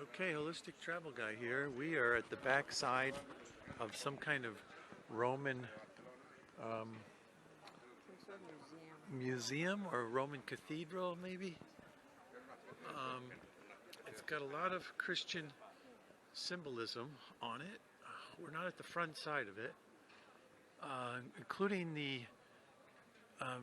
Okay, holistic travel guy here. We are at the back side of some kind of Roman museum or Roman cathedral, maybe. It's got a lot of Christian symbolism on it. We're not at the front side of it, including the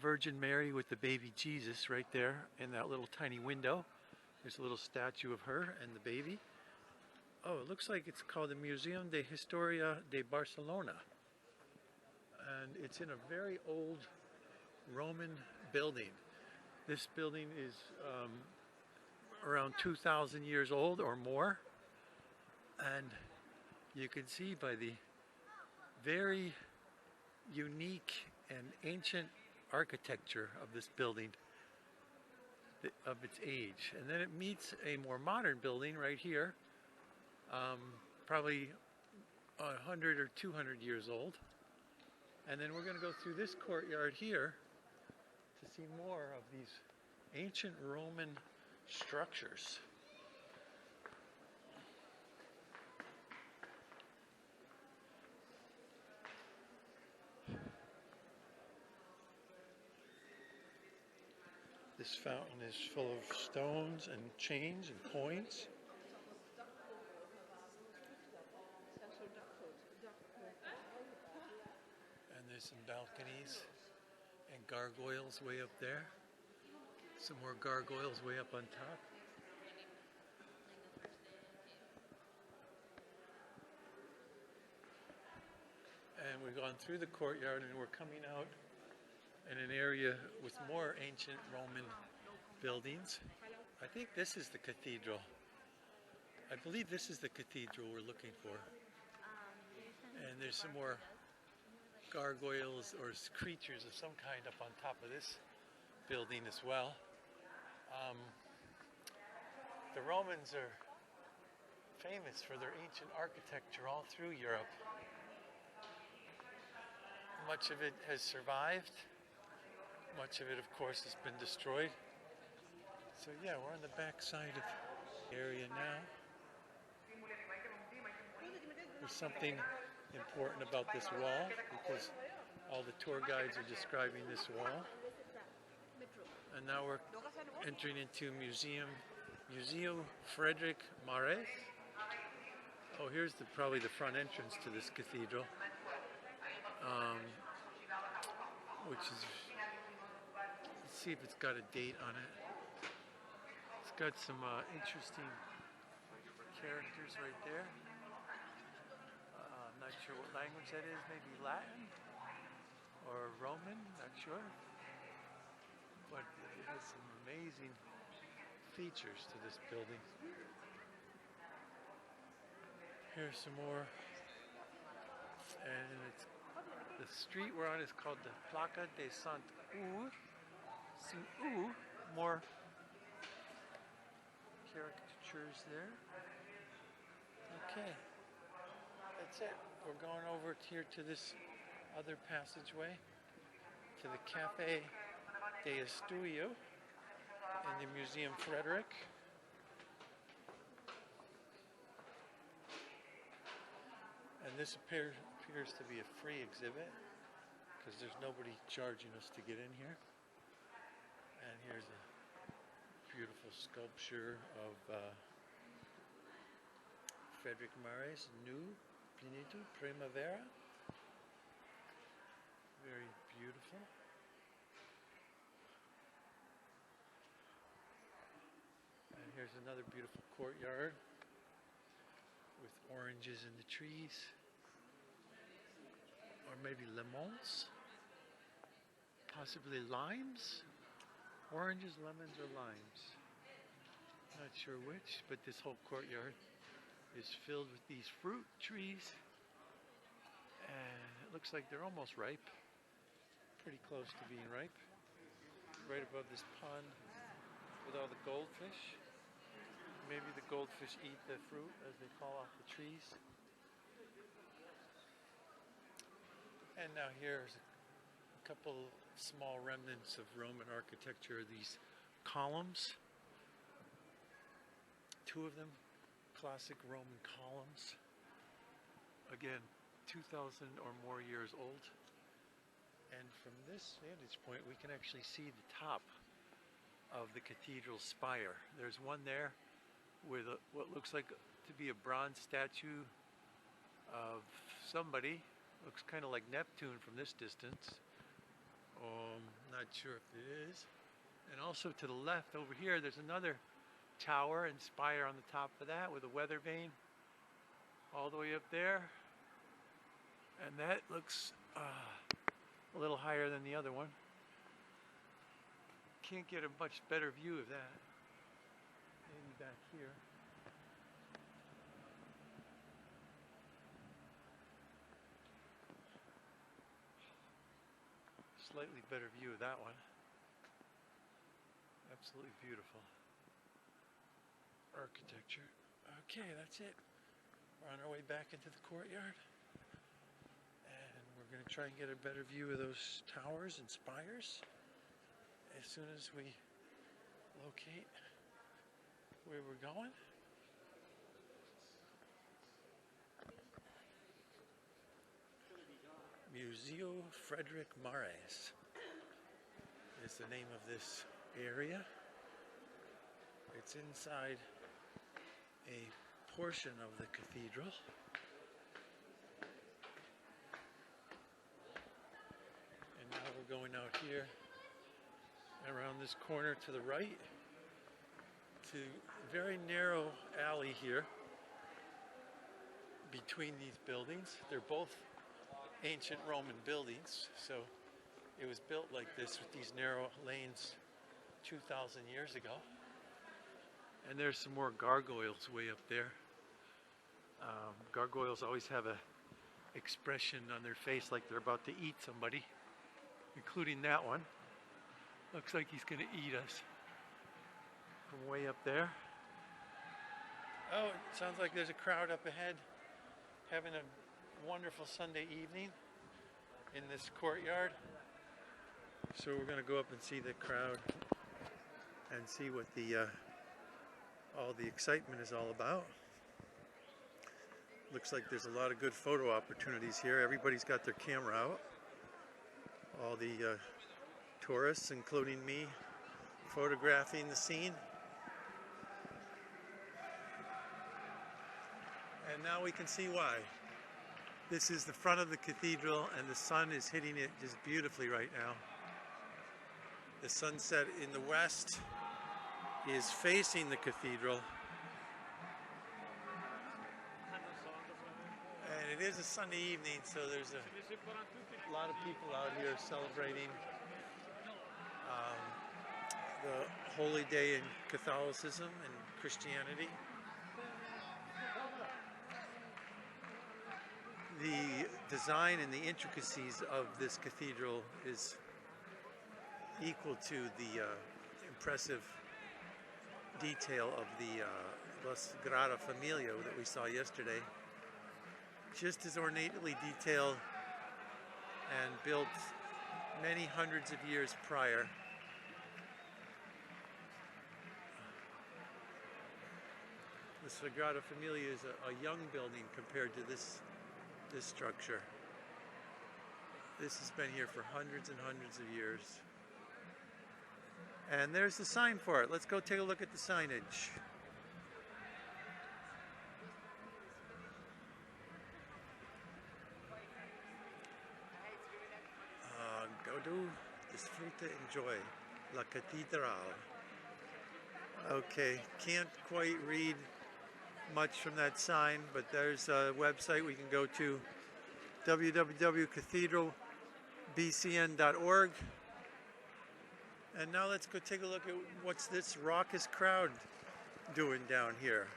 Virgin Mary with the baby Jesus right there in that little tiny window. There's a little statue of her and the baby. Oh, it looks like it's called the Museum de Historia de Barcelona. And it's in a very old Roman building. This building is around 2,000 years old or more. And you can see by the very unique and ancient architecture of this building of its age. And then it meets a more modern building right here, probably 100 or 200 years old. And then we're going to go through this courtyard here to see more of these ancient Roman structures. This fountain is full of stones and chains and coins. And there's some balconies and gargoyles way up there. Some more gargoyles way up on top. And we've gone through the courtyard and we're coming out in an area with more ancient Roman buildings. I think this is the cathedral. I believe this is the cathedral we're looking for. And there's some more gargoyles or creatures of some kind up on top of this building as well. The Romans are famous for their ancient architecture all through Europe. Much of it has survived. Much of it, of course, has been destroyed. So yeah, we're on the back side of the area now. There's something important about this wall because all the tour guides are describing this wall. And now we're entering into Museum Frederick Marais. Oh, here's probably the front entrance to this cathedral, which is, let's see if it's got a date on it. It's got some interesting characters right there. I'm not sure what language that is, maybe Latin or Roman, not sure. But it has some amazing features to this building. Here's some more. And the street we're on is called the Placa de Saint-Ours. Saint-Ours. More caricatures there. Okay. That's it. We're going over here to this other passageway to the Cafe de Estudio in the Museum Frederick. And this appears to be a free exhibit because there's nobody charging us to get in here. And here's a beautiful sculpture of Frederick Marais, Nu Plenitude Primavera. Very beautiful. And here's another beautiful courtyard with oranges in the trees. Or maybe lemons. Possibly limes. Oranges, lemons, or limes. Not sure which, but this whole courtyard is filled with these fruit trees. And it looks like they're almost ripe. Pretty close to being ripe. Right above this pond with all the goldfish. Maybe the goldfish eat the fruit as they fall off the trees. And now here's a couple small remnants of Roman architecture. These columns, two of them classic Roman columns. Again, 2,000 or more years old. And from this vantage point, we can actually see the top of the cathedral spire. There's one there with what looks like to be a bronze statue of somebody. Looks kind of like Neptune from this distance. Not sure if it is. And also to the left over here, there's another tower and spire on the top of that with a weather vane all the way up there. And that looks a little higher than the other one. Can't get a much better view of that. Maybe back here. Slightly better view of that one. Absolutely beautiful architecture. Okay, that's it. We're on our way back into the courtyard. And we're going to try and get a better view of those towers and spires as soon as we locate where we're going. Museo Frederick Mares is the name of this area. It's inside a portion of the cathedral. And now we're going out here around this corner to the right to a very narrow alley here between these buildings. They're both ancient Roman buildings, so it was built like this with these narrow lanes 2,000 years ago. And there's some more gargoyles way up there. Gargoyles always have a expression on their face like they're about to eat somebody, including that one. Looks like he's gonna eat us from way up there. Oh, it sounds like there's a crowd up ahead having a wonderful Sunday evening in this courtyard. So we're going to go up and see the crowd and see what the all the excitement is all about. Looks like there's a lot of good photo opportunities here. Everybody's got their camera out. All the tourists, including me, photographing the scene. And now we can see why. This is the front of the cathedral, and the sun is hitting it just beautifully right now. The sunset in the west is facing the cathedral. And it is a Sunday evening, so there's a lot of people out here celebrating the holy day in Catholicism and Christianity. The design and the intricacies of this cathedral is equal to the impressive detail of the La Sagrada Familia that we saw yesterday. Just as ornately detailed and built many hundreds of years prior. The Sagrada Familia is a young building compared to this structure. This has been here for hundreds and hundreds of years. And there's the sign for it. Let's go take a look at the signage. Gaudu, disfruta, enjoy. La Catedral. Okay, can't quite read much from that sign, but there's a website we can go to, www.cathedralbcn.org. And now let's go take a look at what's this raucous crowd doing down here.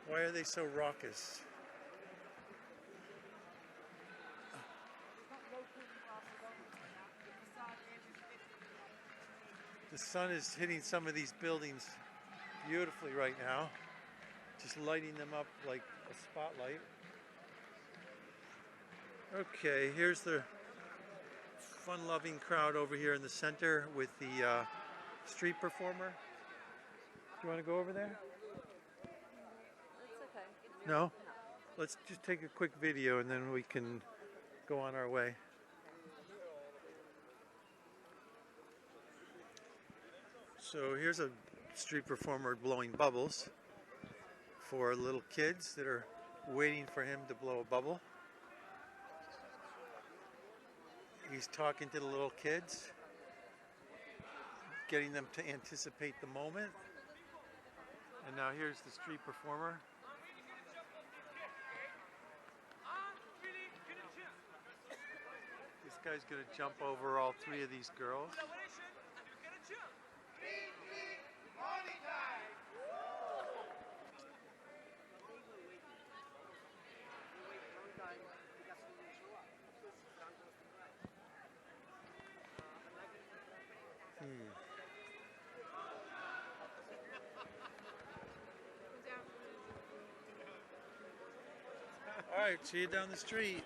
Why are they so raucous? The sun is hitting some of these buildings beautifully right now, just lighting them up like a spotlight. Okay, here's the fun-loving crowd over here in the center with the street performer. Do you want to go over there? No? Let's just take a quick video and then we can go on our way. So here's a street performer blowing bubbles for little kids that are waiting for him to blow a bubble. He's talking to the little kids, getting them to anticipate the moment. And now here's the street performer. This guy's gonna jump over all three of these girls. All right, see you down the street.